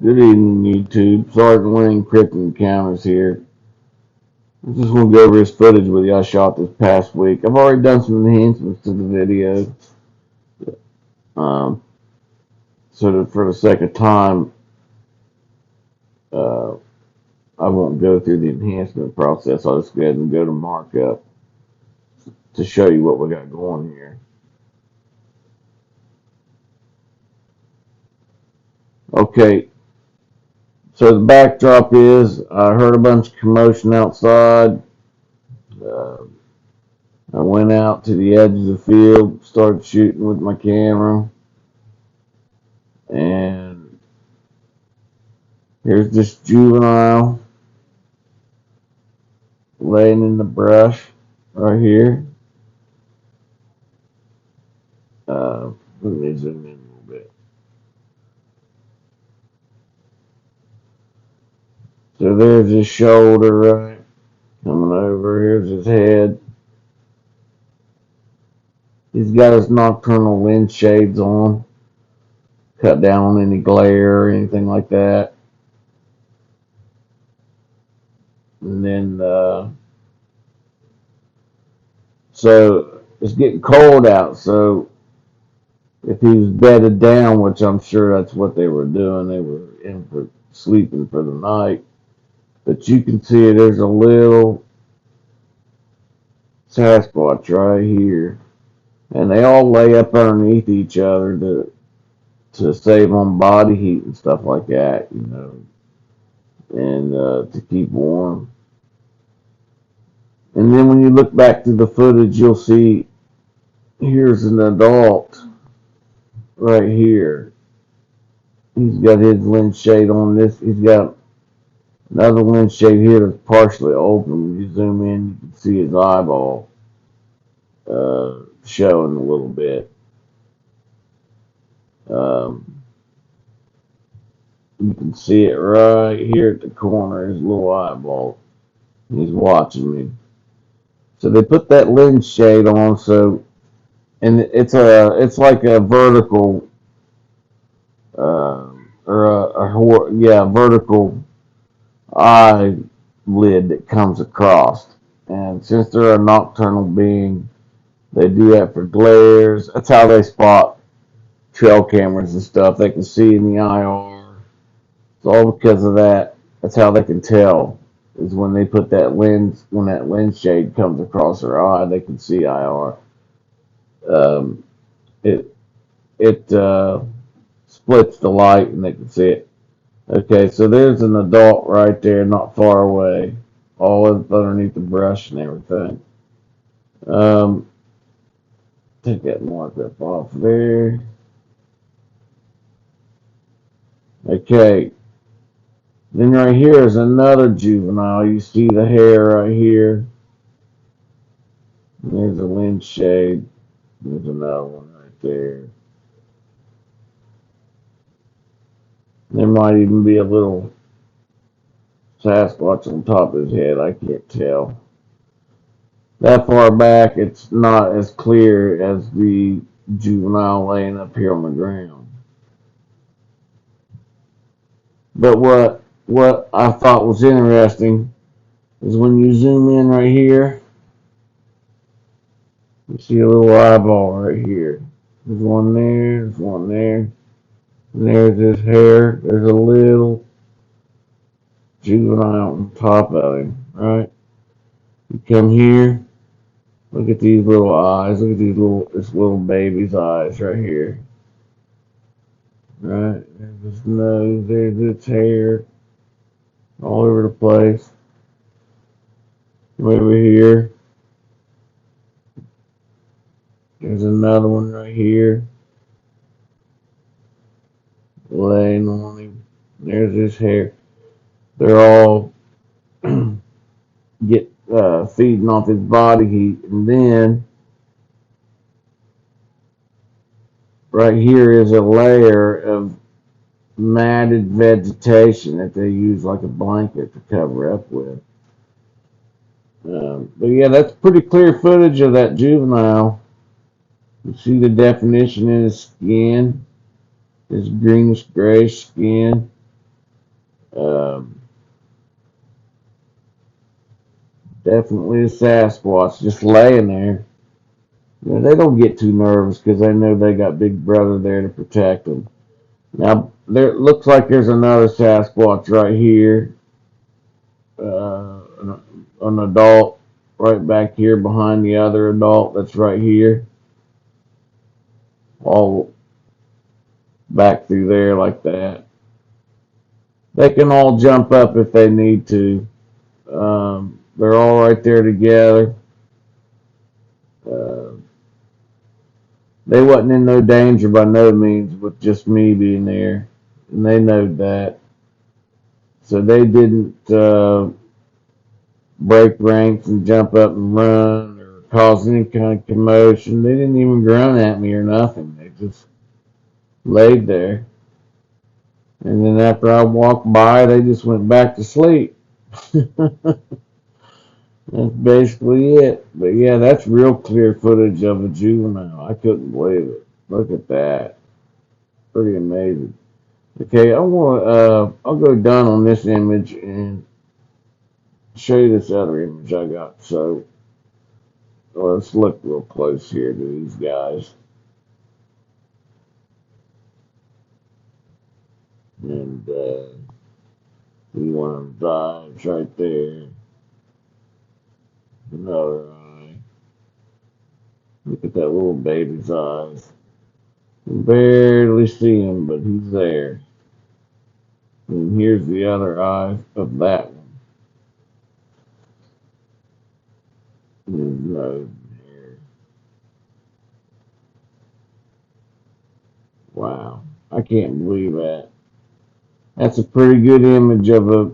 Good evening, YouTube. Sergeant Wayne Cryptid Encounters here. I just want to go over this footage with you I shot this past week. I've already done some enhancements to the video. Um, so that for the sake of time, uh, I won't go through the enhancement process. I'll just go ahead and go to markup to show you what we got going here. Okay, so the backdrop is I heard a bunch of commotion outside. Uh, I went out to the edge of the field, started shooting with my camera, and here's this juvenile laying in the brush right here. Let me zoom in a little bit. So there's his shoulder, right? Coming over. Here's his head. He's got his nocturnal lens shades on. Cut down on any glare or anything like that. And then, so it's getting cold out. So if he was bedded down, which I'm sure that's what they were doing, they were in for sleeping for the night. But you can see there's a little Sasquatch right here, and they all lay up underneath each other to save on body heat and stuff like that, and to keep warm. And then when you look back to the footage, you'll see here's an adult right here. He's got his lens shade on this. He's got another lens shade here that's partially open. When you zoom in, you can see his eyeball showing a little bit. Um, you can see it right here at the corner, his little eyeball. He's watching me. So they put that lens shade on, and it's like a vertical, vertical eye lid that comes across. And since they're a nocturnal being, they do that for glares. That's how they spot trail cameras and stuff. They can see in the IR. It's all because of that. That's how they can tell. Is when they put when that lens shade comes across their eye, they can see IR. Um, it it splits the light and they can see it. Okay, so there's an adult right there, not far away, all underneath the brush and everything. Um, take that markup off there. Okay, then right here is another juvenile. You see the hair right here. There's a lens shade. There's another one right there. There might even be a little Sasquatch on top of his head. I can't tell. That far back, it's not as clear as the juvenile laying up here on the ground. But what I thought was interesting is when you zoom in right here, you see a little eyeball right here. There's one there, there's one there, and there's his hair. There's a little juvenile on top of him, right? You come here, look at these little eyes. Look at this little baby's eyes right here. Right? There's his nose, there's its hair, all over the place. Over here. There's another one right here. Laying on him. There's his hair. They're all feeding off his body heat. And then right here is a layer of matted vegetation that they use like a blanket to cover up with. But yeah, that's pretty clear footage of that juvenile. You see the definition in his skin, his greenish grayish skin. Um, Definitely a Sasquatch just laying there. You know, they don't get too nervous because they know they got Big Brother there to protect them. Now, there looks like there's another Sasquatch right here, an adult right back here behind the other adult that's right here, all back through there like that. They can all jump up if they need to. They're all right there together. Uh, they wasn't in no danger by no means with just me being there, and they know that. So they didn't break ranks and jump up and run or cause any kind of commotion. They didn't even grunt at me or nothing. They just laid there. And then after I walked by, they just went back to sleep. That's basically it. But yeah, that's real clear footage of a juvenile. I couldn't believe it. Look at that. Pretty amazing. Okay, I'll go down on this image and show you this other image I got. So let's look real close here to these guys. And see one of them's eyes right there. Another eye. Look at that little baby's eyes. You can barely see him, but he's there. And here's the other eye of that one. His nose here. Wow. I can't believe that. That's a pretty good image of a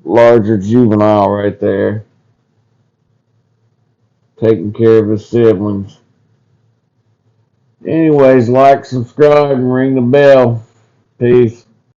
larger juvenile right there. Taking care of his siblings. Anyways, like, subscribe, and ring the bell. Peace.